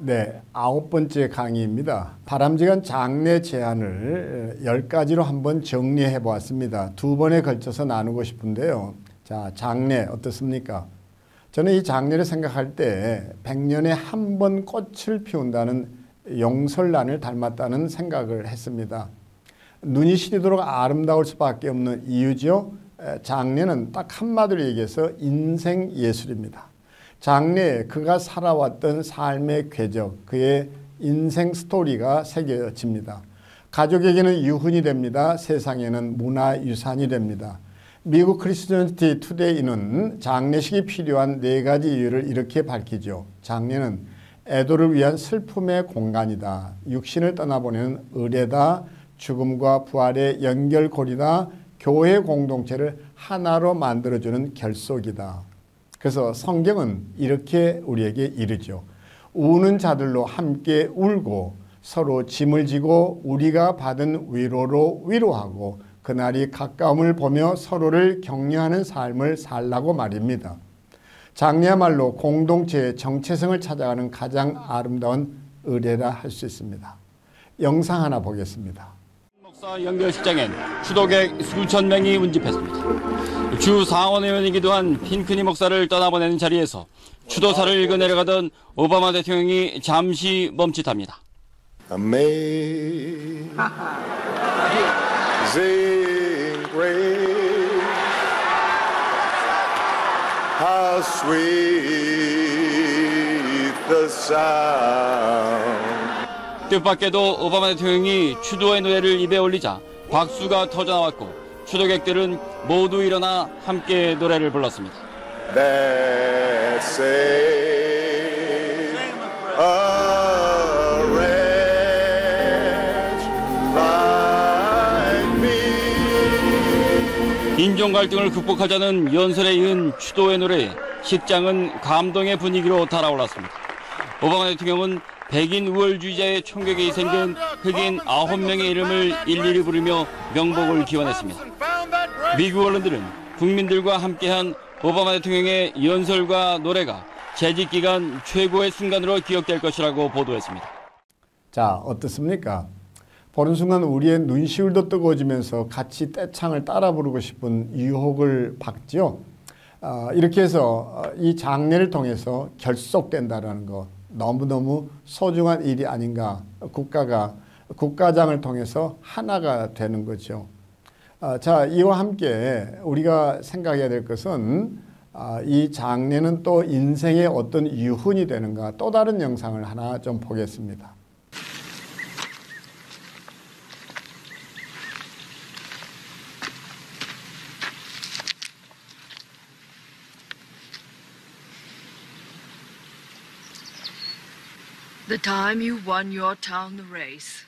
네, 9번째 강의입니다. 바람직한 장래 제안을 10가지로 한번 정리해 보았습니다. 2번에 걸쳐서 나누고 싶은데요. 자, 장래 어떻습니까? 저는 이 장래를 생각할 때 100년에 한 번 꽃을 피운다는 용설란을 닮았다는 생각을 했습니다. 눈이 시리도록 아름다울 수밖에 없는 이유죠. 장래는 딱 한마디로 얘기해서 인생 예술입니다. 장래에 그가 살아왔던 삶의 궤적, 그의 인생 스토리가 새겨집니다. 가족에게는 유훈이 됩니다. 세상에는 문화유산이 됩니다. 미국 크리스천티 투데이는 장례식이 필요한 4가지 이유를 이렇게 밝히죠. 장례는 애도를 위한 슬픔의 공간이다. 육신을 떠나보내는 의례다. 죽음과 부활의 연결고리다. 교회 공동체를 하나로 만들어주는 결속이다. 그래서 성경은 이렇게 우리에게 이르죠. 우는 자들로 함께 울고 서로 짐을 지고 우리가 받은 위로로 위로하고 그날이 가까움을 보며 서로를 격려하는 삶을 살라고 말입니다. 장래야말로 공동체의 정체성을 찾아가는 가장 아름다운 의례라 할 수 있습니다. 영상 하나 보겠습니다. 목사 연결식장엔 추도객 수천 명이 운집했습니다. 주 상원의원이기도 한 핑크니 목사를 떠나보내는 자리에서 추도사를 읽어 내려가던 오바마 대통령이 잠시 멈칫합니다. Amazing grace, how sweet the sound. 뜻밖에도 오바마 대통령이 추도의 노래를 입에 올리자 박수가 터져나왔고 추도객들은 모두 일어나 함께 노래를 불렀습니다. That saved a wretch like me. 인종 갈등을 극복하자는 연설에 이은 추도의 노래에 식장은 감동의 분위기로 달아올랐습니다. 오바마 대통령은 백인 우월주의자의 총격에 희생된 흑인 9명의 이름을 일일이 부르며 명복을 기원했습니다. 미국 언론들은 국민들과 함께한 오바마 대통령의 연설과 노래가 재직 기간 최고의 순간으로 기억될 것이라고 보도했습니다. 자, 어떻습니까? 보는 순간 우리의 눈시울도 뜨거워지면서 같이 떼창을 따라 부르고 싶은 유혹을 받죠. 이렇게 해서 이 장례를 통해서 결속된다는 것, 너무너무 소중한 일이 아닌가. 국가가 국가장을 통해서 하나가 되는 거죠. 자, 이와 함께 우리가 생각해야 될 것은 이 장례는 또 인생의 어떤 유훈이 되는가. 또 다른 영상을 하나 좀 보겠습니다. The time you won your town the race,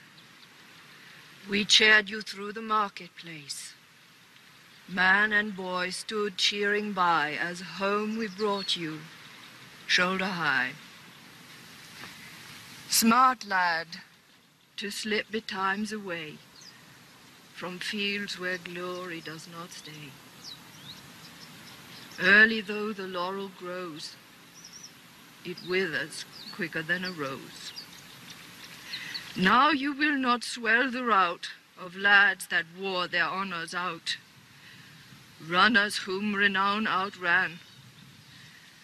we cheered you through the marketplace. Man and boy stood cheering by as home we brought you, shoulder high. Smart lad, to slip betimes away from fields where glory does not stay. Early though the laurel grows, it withers quicker than a rose. Now you will not swell the rout of lads that wore their honours out, runners whom renown outran,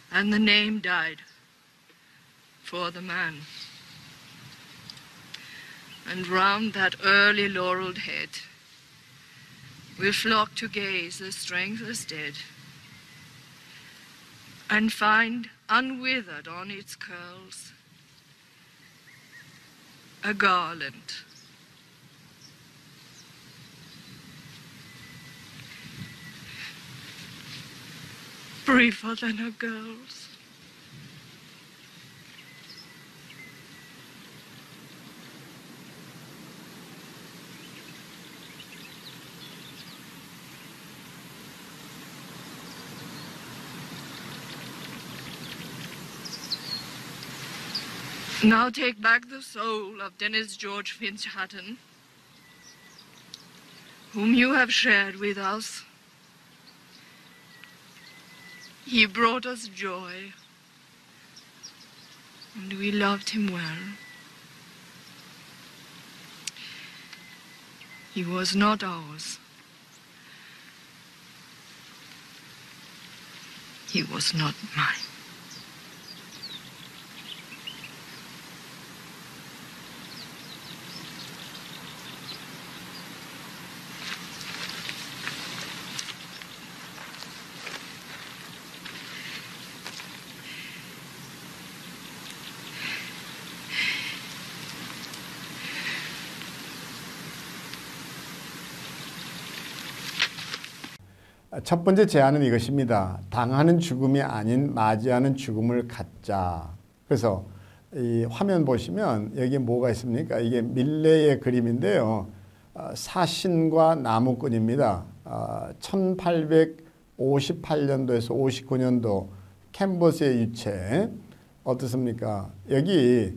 and the name died for the man. And round that early laurelled head we'll flock to gaze the strengthless dead, and find unwithered on its curls a garland. Briefer than a girl's. Now take back the soul of Dennis George Finch Hatton, whom you have shared with us. He brought us joy, And we loved him well. He was not ours. He was not mine. 첫 번째 제안은 이것입니다. 당하는 죽음이 아닌 맞이하는 죽음을 갖자. 그래서 이 화면 보시면 여기 뭐가 있습니까? 이게 밀레의 그림인데요. 사신과 나무꾼입니다. 1858년도에서 59년도 캔버스의 유체 어떻습니까? 여기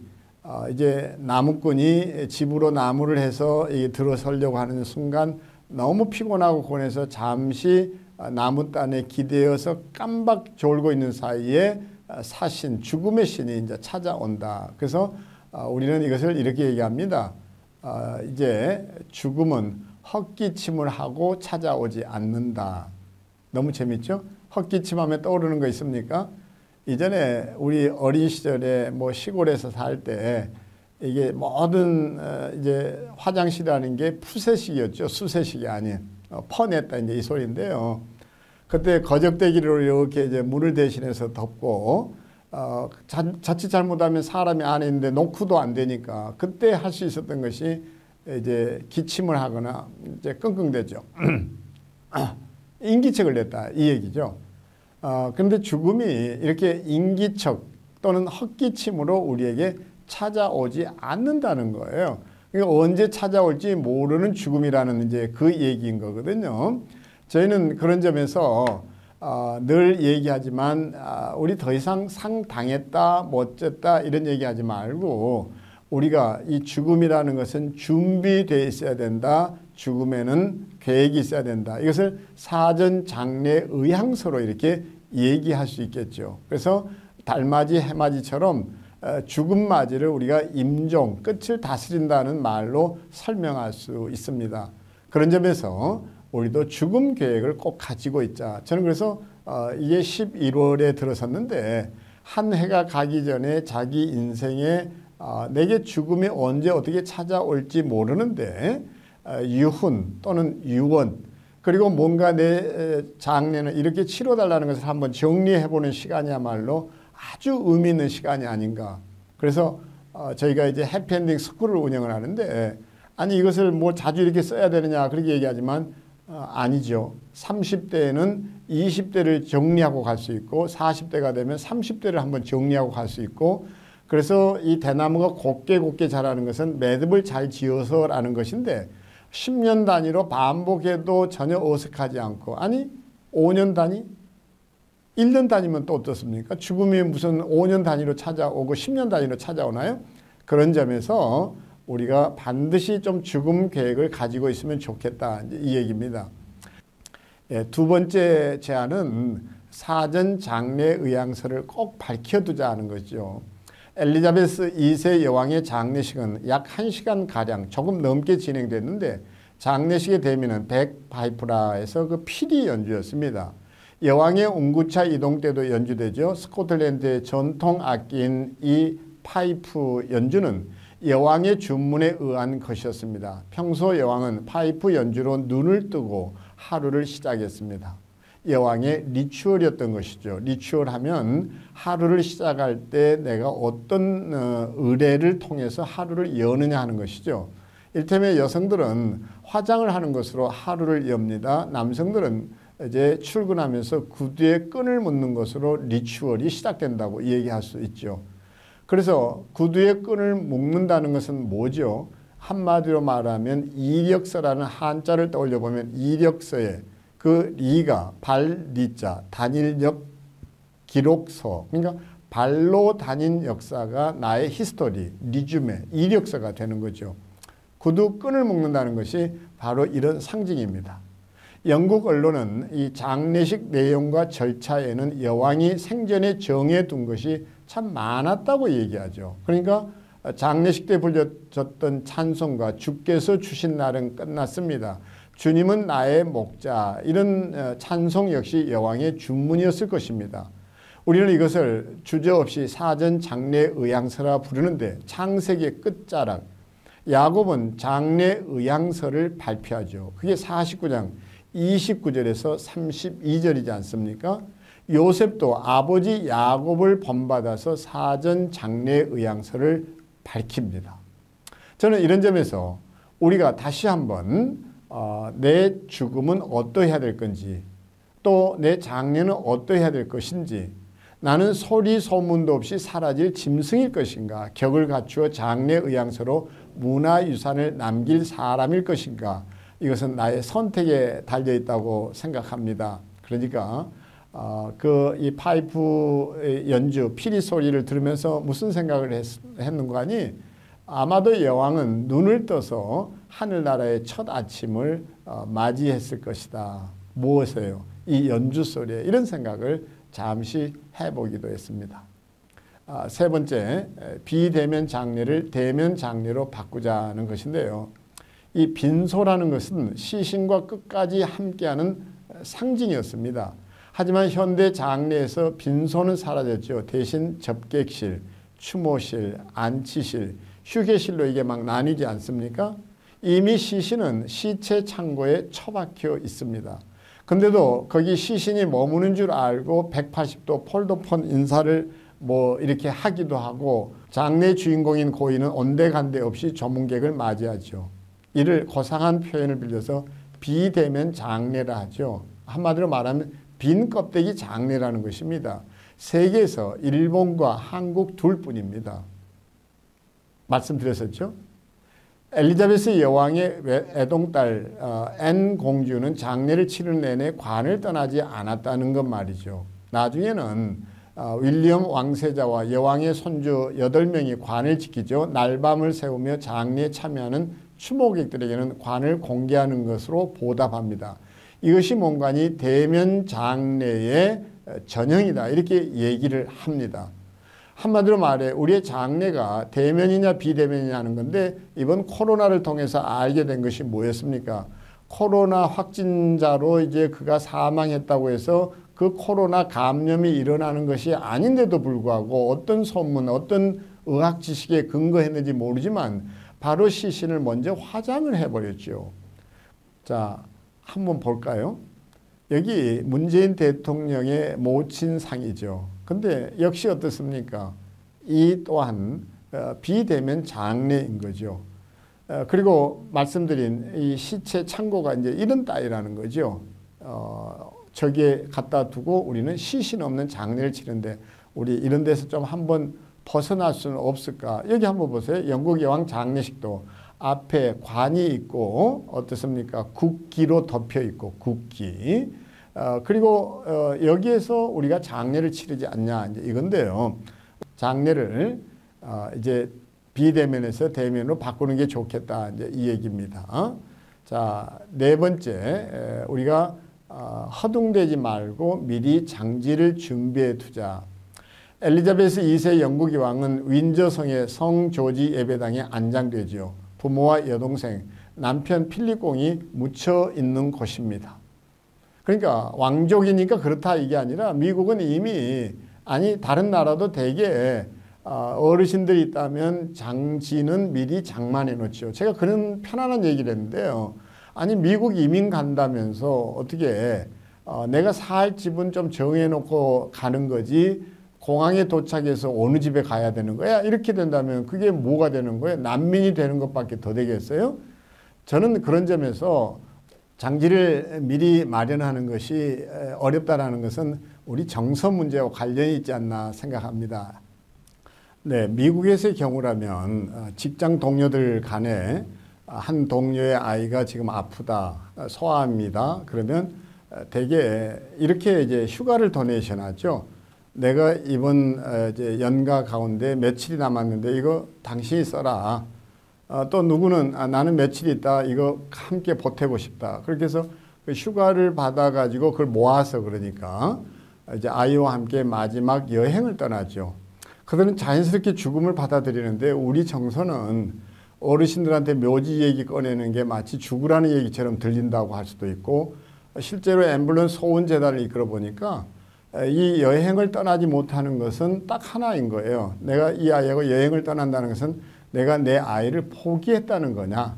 이제 나무꾼이 집으로 나무를 해서 들어서려고 하는 순간 너무 피곤하고 고뇌해서 잠시 나무단에 기대어서 깜박 졸고 있는 사이에 사신, 죽음의 신이 이제 찾아온다. 그래서 우리는 이것을 이렇게 얘기합니다. 이제 죽음은 헛기침을 하고 찾아오지 않는다. 너무 재밌죠? 헛기침하면 떠오르는 거 있습니까? 이전에 우리 어린 시절에 뭐 시골에서 살 때 이게 모든 이제 화장실이라는 게 푸세식이었죠. 수세식이 아닌 퍼냈다 이제 이 소리인데요. 그때 거적대기로 이렇게 이제 물을 대신해서 덮고 자칫 잘못하면 사람이 안에 있는데 녹후도 안 되니까 그때 할 수 있었던 것이 이제 기침을 하거나 이제 끙끙대죠. 인기척을 냈다 이 얘기죠. 그런데 죽음이 이렇게 인기척 또는 헛기침으로 우리에게 찾아오지 않는다는 거예요. 그러니까 언제 찾아올지 모르는 죽음이라는 이제 그 얘기인 거거든요. 저희는 그런 점에서 늘 얘기하지만 우리 더 이상 상 당했다, 못졌다 이런 얘기하지 말고 우리가 이 죽음이라는 것은 준비되어 있어야 된다. 죽음에는 계획이 있어야 된다. 이것을 사전 장례 의향서로 이렇게 얘기할 수 있겠죠. 그래서 달맞이 해맞이처럼 죽음 맞이를 우리가 임종, 끝을 다스린다는 말로 설명할 수 있습니다. 그런 점에서 우리도 죽음 계획을 꼭 가지고 있자. 저는 그래서 이게 11월에 들어섰는데 한 해가 가기 전에 자기 인생에 내게 죽음이 언제 어떻게 찾아올지 모르는데 유훈 또는 유언 그리고 뭔가 내 장례는 이렇게 치러달라는 것을 한번 정리해보는 시간이야말로 아주 의미 있는 시간이 아닌가. 그래서 저희가 이제 해피엔딩 스쿨을 운영을 하는데 아니 이것을 뭐 자주 이렇게 써야 되느냐 그렇게 얘기하지만 아니죠. 30대에는 20대를 정리하고 갈 수 있고 40대가 되면 30대를 한번 정리하고 갈 수 있고 그래서 이 대나무가 곱게 자라는 것은 매듭을 잘 지어서라는 것인데 10년 단위로 반복해도 전혀 어색하지 않고 아니 5년 단위? 1년 단위면 또 어떻습니까? 죽음이 무슨 5년 단위로 찾아오고 10년 단위로 찾아오나요? 그런 점에서 우리가 반드시 좀 죽음 계획을 가지고 있으면 좋겠다. 이 얘기입니다. 두 번째 제안은 사전 장례 의향서를 꼭 밝혀두자는 거죠. 엘리자베스 2세 여왕의 장례식은 약 1시간가량 조금 넘게 진행됐는데 장례식의 대미는 백파이프라에서 그 피리 연주였습니다. 여왕의 운구차 이동 때도 연주되죠. 스코틀랜드의 전통 악기인 이 파이프 연주는 여왕의 주문에 의한 것이었습니다. 평소 여왕은 파이프 연주로 눈을 뜨고 하루를 시작했습니다. 여왕의 리추얼이었던 것이죠. 리추얼 하면 하루를 시작할 때 내가 어떤 의례를 통해서 하루를 여느냐 하는 것이죠. 이를테면 여성들은 화장을 하는 것으로 하루를 엽니다. 남성들은 이제 출근하면서 구두에 끈을 묶는 것으로 리추얼이 시작된다고 얘기할 수 있죠. 그래서 구두에 끈을 묶는다는 것은 뭐죠? 한마디로 말하면 이력서라는 한자를 떠올려 보면 이력서에 그 리가 발리자 단일역 기록서 그러니까 발로 다닌 역사가 나의 히스토리 리주메 이력서가 되는 거죠. 구두 끈을 묶는다는 것이 바로 이런 상징입니다. 영국 언론은 이 장례식 내용과 절차에는 여왕이 생전에 정해둔 것이 참 많았다고 얘기하죠. 그러니까 장례식 때 불려졌던 찬송과 주께서 주신 날은 끝났습니다. 주님은 나의 목자, 이런 찬송 역시 여왕의 주문이었을 것입니다. 우리는 이것을 주저없이 사전 장례 의향서라 부르는데 창세기의 끝자락 야곱은 장례 의향서를 발표하죠. 그게 49장 29절에서 32절이지 않습니까? 요셉도 아버지 야곱을 본받아서 사전 장례 의향서를 밝힙니다. 저는 이런 점에서 우리가 다시 한번 내 죽음은 어떠해야 될 건지 또 내 장례는 어떠해야 될 것인지 나는 소리 소문도 없이 사라질 짐승일 것인가 격을 갖추어 장례 의향서로 문화유산을 남길 사람일 것인가 이것은 나의 선택에 달려있다고 생각합니다. 그러니까 이 파이프 연주 피리 소리를 들으면서 무슨 생각을 했는가 하니 아마도 여왕은 눈을 떠서 하늘나라의 첫 아침을 맞이했을 것이다. 무엇이에요? 이 연주 소리에 이런 생각을 잠시 해보기도 했습니다. 세 번째, 비대면 장례를 대면 장례로 바꾸자는 것인데요. 이 빈소라는 것은 시신과 끝까지 함께하는 상징이었습니다. 하지만 현대 장례에서 빈소는 사라졌죠. 대신 접객실, 추모실, 안치실, 휴게실로 이게 막 나뉘지 않습니까? 이미 시신은 시체 창고에 처박혀 있습니다. 근데도 거기 시신이 머무는 줄 알고 180도 폴더폰 인사를 이렇게 하기도 하고 장례 주인공인 고인은 온데간데 없이 조문객을 맞이하죠. 이를 고상한 표현을 빌려서 비대면 장례라 하죠. 한마디로 말하면 빈 껍데기 장례라는 것입니다. 세계에서 일본과 한국 둘뿐입니다. 말씀드렸었죠. 엘리자베스 여왕의 애동딸 앤 공주는 장례를 치르는 내내 관을 떠나지 않았다는 것 말이죠. 나중에는 윌리엄 왕세자와 여왕의 손주 8명이 관을 지키죠. 날밤을 세우며 장례에 참여하는 추모객들에게는 관을 공개하는 것으로 보답합니다. 이것이 뭔가니 대면 장례의 전형이다 이렇게 얘기를 합니다. 한마디로 말해 우리의 장례가 대면이냐 비대면이냐 하는 건데 이번 코로나를 통해서 알게 된 것이 뭐였습니까? 코로나 확진자로 이제 그가 사망했다고 해서 그 코로나 감염이 일어나는 것이 아닌데도 불구하고 어떤 소문, 어떤 의학 지식에 근거했는지 모르지만 바로 시신을 먼저 화장을 해버렸죠. 자, 한번 볼까요? 여기 문재인 대통령의 모친상이죠. 근데 역시 어떻습니까? 이 또한 비대면 장례인 거죠. 그리고 말씀드린 이 시체 창고가 이제 이런 따위라는 거죠. 저기에 갖다 두고 우리는 시신 없는 장례를 치는데 우리 이런 데서 좀 한번 벗어날 수는 없을까? 여기 한번 보세요. 영국 여왕 장례식도 앞에 관이 있고 어떻습니까? 국기로 덮여 있고 국기. 그리고 여기에서 우리가 장례를 치르지 않냐 이제 이건데요. 장례를 이제 비대면에서 대면으로 바꾸는 게 좋겠다 이제 이 얘기입니다. 자, 네 번째 우리가 허둥대지 말고 미리 장지를 준비해 두자. 엘리자베스 2세 영국 여왕은 윈저성의 성 조지 예배당에 안장되죠. 부모와 여동생, 남편 필립 공이 묻혀 있는 곳입니다. 그러니까 왕족이니까 그렇다 이게 아니라 미국은 이미 다른 나라도 대개 어르신들이 있다면 장지는 미리 장만해 놓죠. 제가 그런 편안한 얘기를 했는데요. 미국 이민 간다면서 어떻게 내가 살 집은 좀 정해놓고 가는 거지 공항에 도착해서 어느 집에 가야 되는 거야? 이렇게 된다면 그게 뭐가 되는 거예요? 난민이 되는 것밖에 더 되겠어요? 저는 그런 점에서 장지를 미리 마련하는 것이 어렵다라는 것은 우리 정서 문제와 관련이 있지 않나 생각합니다. 네, 미국에서의 경우라면 직장 동료들 간에 한 동료의 아이가 지금 아프다, 소아입니다. 그러면 대개 이렇게 이제 휴가를 도네이션 하죠. 내가 이번 이제 연가 가운데 며칠이 남았는데 이거 당신이 써라. 또 누구는 나는 며칠 있다 이거 함께 보태고 싶다. 그렇게 해서 그 휴가를 받아가지고 그걸 모아서 그러니까 이제 아이와 함께 마지막 여행을 떠나죠. 그들은 자연스럽게 죽음을 받아들이는데 우리 정서는 어르신들한테 묘지 얘기 꺼내는 게 마치 죽으라는 얘기처럼 들린다고 할 수도 있고 실제로 앰뷸런스 소원재단을 이끌어 보니까 이 여행을 떠나지 못하는 것은 딱 하나인 거예요. 내가 이 아이하고 여행을 떠난다는 것은 내가 내 아이를 포기했다는 거냐.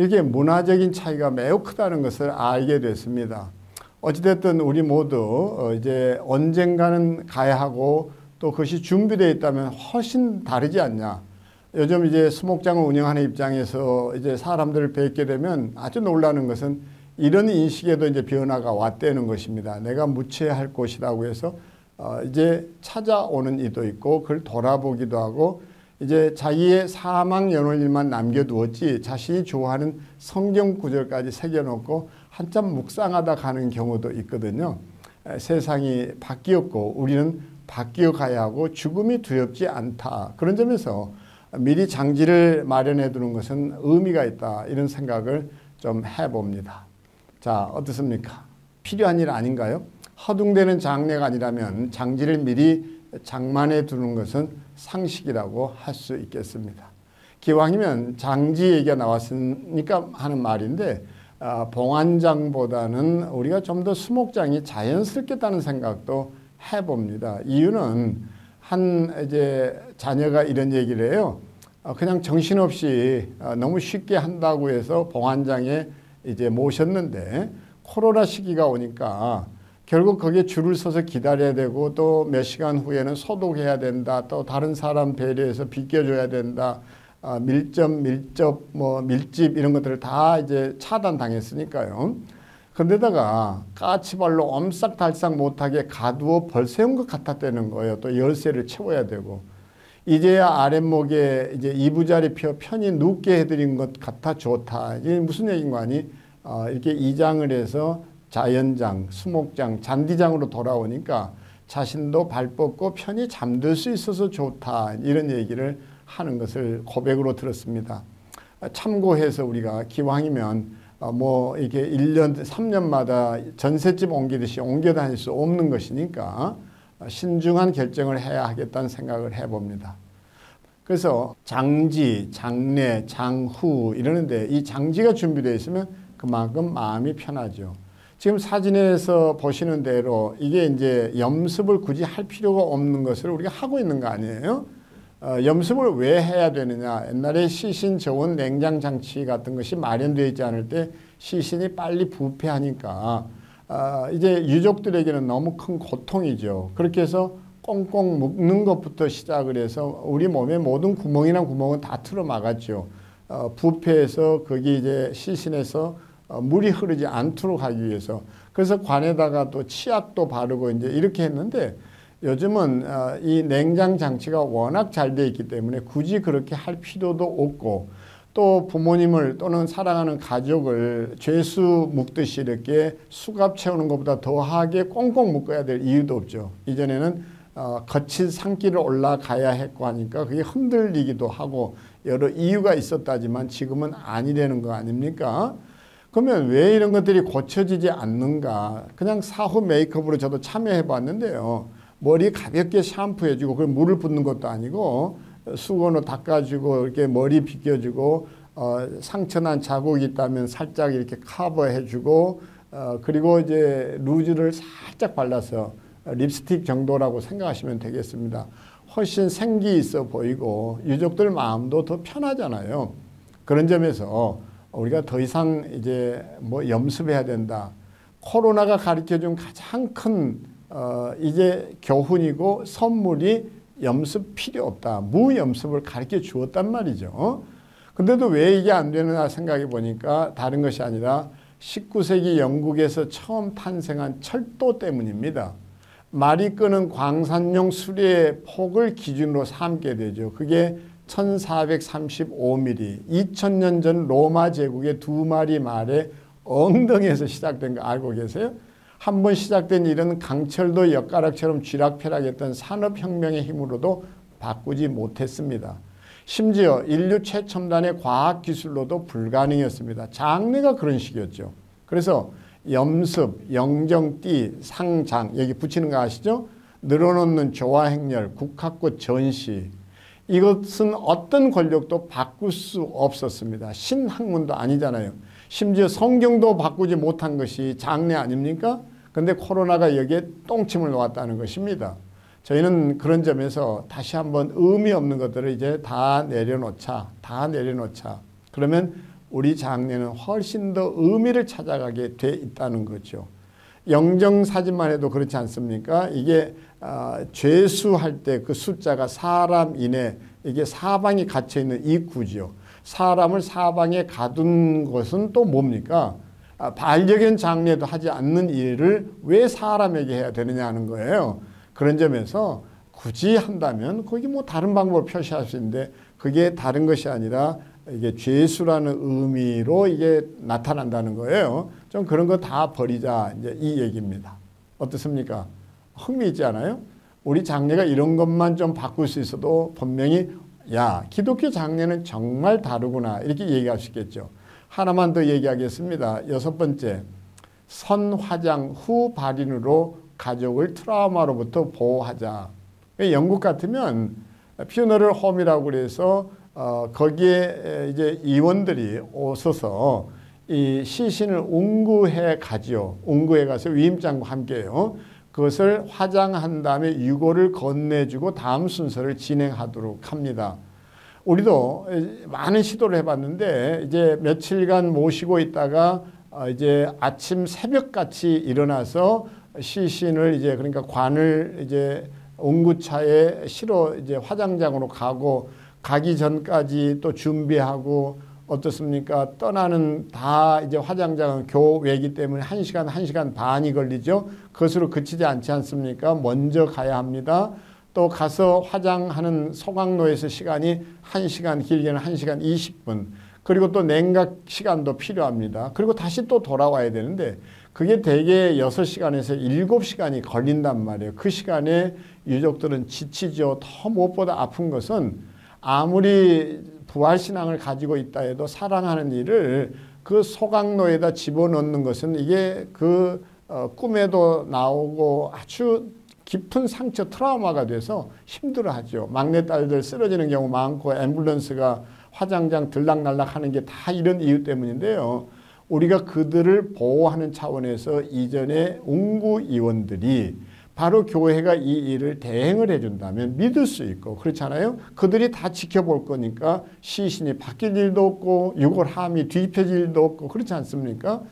이렇게 문화적인 차이가 매우 크다는 것을 알게 됐습니다. 어찌됐든 우리 모두 이제 언젠가는 가야 하고 또 그것이 준비되어 있다면 훨씬 다르지 않냐. 요즘 이제 수목장을 운영하는 입장에서 이제 사람들을 뵙게 되면 아주 놀라는 것은 이런 인식에도 이제 변화가 왔다는 것입니다. 내가 묻혀야 할 곳이라고 해서 이제 찾아오는 이도 있고 그걸 돌아보기도 하고 이제 자기의 사망 연월일만 남겨두었지 자신이 좋아하는 성경 구절까지 새겨놓고 한참 묵상하다 가는 경우도 있거든요. 세상이 바뀌었고 우리는 바뀌어 가야 하고 죽음이 두렵지 않다. 그런 점에서 미리 장지를 마련해 두는 것은 의미가 있다. 이런 생각을 좀 해봅니다. 자, 어떻습니까? 필요한 일 아닌가요? 허둥대는 장례가 아니라면 장지를 미리 장만해 두는 것은 상식이라고 할 수 있겠습니다. 기왕이면 장지 얘기가 나왔으니까 하는 말인데 봉안장보다는 우리가 좀 더 수목장이 자연스럽겠다는 생각도 해봅니다. 이유는 한 이제 자녀가 이런 얘기를 해요. 그냥 정신없이 너무 쉽게 한다고 해서 봉안장에 이제 모셨는데 코로나 시기가 오니까 결국 거기에 줄을 서서 기다려야 되고 또 몇 시간 후에는 소독해야 된다. 또 다른 사람 배려해서 비껴줘야 된다. 밀접, 밀집 이런 것들을 다 이제 차단당했으니까요. 그런데다가 까치발로 엄싹달싹 못하게 가두어 벌새운 것 같았다는 거예요. 또 열쇠를 채워야 되고. 이제야 아랫목에 이제 이부자리 펴 편히 눕게 해드린 것 같아 좋다. 이게 무슨 얘기인가 하니 이렇게 이장을 해서 자연장, 수목장, 잔디장으로 돌아오니까 자신도 발 뻗고 편히 잠들 수 있어서 좋다. 이런 얘기를 하는 것을 고백으로 들었습니다. 참고해서 우리가 기왕이면 뭐 이렇게 1년, 3년마다 전셋집 옮기듯이 옮겨 다닐 수 없는 것이니까 신중한 결정을 해야 하겠다는 생각을 해봅니다. 그래서 장지, 장례, 장후 이러는데 이 장지가 준비되어 있으면 그만큼 마음이 편하죠. 지금 사진에서 보시는 대로 이게 이제 염습을 굳이 할 필요가 없는 것을 우리가 하고 있는 거 아니에요? 염습을 왜 해야 되느냐. 옛날에 시신 저온 냉장 장치 같은 것이 마련되어 있지 않을 때 시신이 빨리 부패하니까 이제 유족들에게는 너무 큰 고통이죠. 그렇게 해서 꽁꽁 묶는 것부터 시작을 해서 우리 몸의 모든 구멍이나 구멍은 다 틀어 막았죠. 부패해서 거기 이제 시신에서 물이 흐르지 않도록 하기 위해서. 그래서 관에다가 또 치약도 바르고 이제 이렇게 했는데 요즘은 이 냉장 장치가 워낙 잘 돼 있기 때문에 굳이 그렇게 할 필요도 없고 또 부모님을 또는 사랑하는 가족을 죄수 묶듯이 이렇게 수갑 채우는 것보다 더하게 꽁꽁 묶어야 될 이유도 없죠. 이전에는 거친 산길을 올라가야 했고 하니까 그게 흔들리기도 하고 여러 이유가 있었다지만 지금은 아니라는 거 아닙니까? 그러면 왜 이런 것들이 고쳐지지 않는가? 그냥 사후 메이크업으로 저도 참여해 봤는데요. 머리 가볍게 샴푸해주고 그걸 물을 붓는 것도 아니고 수건으로 닦아주고 이렇게 머리 빗겨주고 상처난 자국이 있다면 살짝 이렇게 커버해주고 그리고 이제 루즈를 살짝 발라서 립스틱 정도라고 생각하시면 되겠습니다. 훨씬 생기 있어 보이고 유족들 마음도 더 편하잖아요. 그런 점에서 우리가 더 이상 이제 뭐 염습해야 된다. 코로나가 가르쳐준 가장 큰 이제 교훈이고 선물이 염습 필요 없다. 무염습을 가르쳐 주었단 말이죠. 근데도 왜 이게 안 되느냐 생각해 보니까 다른 것이 아니라 19세기 영국에서 처음 탄생한 철도 때문입니다. 말이 끄는 광산용 수레의 폭을 기준으로 삼게 되죠. 그게 1435mm, 2000년 전 로마 제국의 2마리 말의 엉덩이에서 시작된 거 알고 계세요? 한번 시작된 일은 강철도 엿가락처럼 쥐락펴락했던 산업혁명의 힘으로도 바꾸지 못했습니다. 심지어 인류 최첨단의 과학기술로도 불가능했습니다. 장래가 그런 식이었죠. 그래서 염습, 영정띠, 상장 여기 붙이는 거 아시죠? 늘어놓는 조화행렬, 국학고 전시 이것은 어떤 권력도 바꿀 수 없었습니다. 신학문도 아니잖아요. 심지어 성경도 바꾸지 못한 것이 장례 아닙니까? 근데 코로나가 여기에 똥침을 놓았다는 것입니다. 저희는 그런 점에서 다시 한번 의미 없는 것들을 이제 다 내려놓자. 그러면 우리 장례는 훨씬 더 의미를 찾아가게 돼 있다는 거죠. 영정사진만 해도 그렇지 않습니까? 이게 죄수할 때 그 숫자가 사람 이내 이게 사방이 갇혀있는 이 구죠. 사람을 사방에 가둔 것은 또 뭡니까? 반려견 장례도 하지 않는 일을 왜 사람에게 해야 되느냐 하는 거예요. 그런 점에서 굳이 한다면 거기 뭐 다른 방법을 표시할 수 있는데 그게 다른 것이 아니라 이게 죄수라는 의미로 이게 나타난다는 거예요. 좀 그런 거 다 버리자 이제 이 얘기입니다. 어떻습니까? 흥미있지 않아요? 우리 장례가 이런 것만 좀 바꿀 수 있어도 분명히 야 기독교 장례는 정말 다르구나 이렇게 얘기할 수 있겠죠. 하나만 더 얘기하겠습니다. 6번째, 선화장 후 발인으로 가족을 트라우마로부터 보호하자. 영국 같으면 퓨너럴 홈이라고 그래서 거기에 이제 의원들이 오셔서 이 시신을 운구해 가지요. 운구해 가서 위임장과 함께요. 그것을 화장한 다음에 유골을 건네주고 다음 순서를 진행하도록 합니다. 우리도 많은 시도를 해봤는데 이제 며칠간 모시고 있다가 이제 아침 새벽같이 일어나서 시신을 이제 그러니까 관을 이제 운구차에 실어 이제 화장장으로 가기 전까지 또 준비하고 어떻습니까? 떠나는 다 이제 화장장은 교외이기 때문에 1시간, 1시간 반이 걸리죠. 그것으로 그치지 않지 않습니까? 먼저 가야 합니다. 또 가서 화장하는 소각로에서 시간이 1시간, 길게는 1시간 20분. 그리고 또 냉각 시간도 필요합니다. 그리고 다시 또 돌아와야 되는데 그게 대개 6시간에서 7시간이 걸린단 말이에요. 그 시간에 유족들은 지치죠. 더 무엇보다 아픈 것은 아무리 부활신앙을 가지고 있다 해도 사랑하는 일을 그 소각로에다 집어넣는 것은 이게 그 꿈에도 나오고 아주 깊은 상처 트라우마가 돼서 힘들어하죠. 막내딸들 쓰러지는 경우 많고 앰뷸런스가 화장장 들락날락 하는 게 다 이런 이유 때문인데요. 우리가 그들을 보호하는 차원에서 이전에 운구위원들이 바로 교회가 이 일을 대행을 해준다면 믿을 수 있고 그렇잖아요. 그들이 다 지켜볼 거니까 시신이 바뀔 일도 없고 유골함이 뒤집혀질 일도 없고 그렇지 않습니까?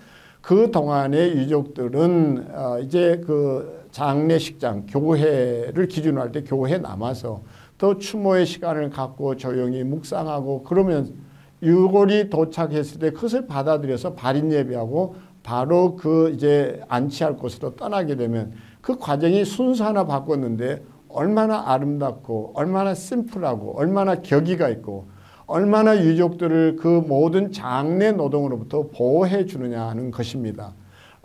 그 동안에 유족들은 이제 그 장례식장 교회를 기준으로 할 때 교회에 남아서 또 추모의 시간을 갖고 조용히 묵상하고 그러면 유골이 도착했을 때 그것을 받아들여서 발인 예배하고 바로 그 이제 안치할 곳으로 떠나게 되면 그 과정이 순서 하나 바꿨는데 얼마나 아름답고 얼마나 심플하고 얼마나 격의가 있고 얼마나 유족들을 그 모든 장례 노동으로부터 보호해 주느냐 하는 것입니다.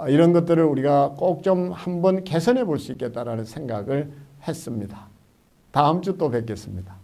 이런 것들을 우리가 꼭 좀 한번 개선해 볼 수 있겠다라는 생각을 했습니다. 다음 주 또 뵙겠습니다.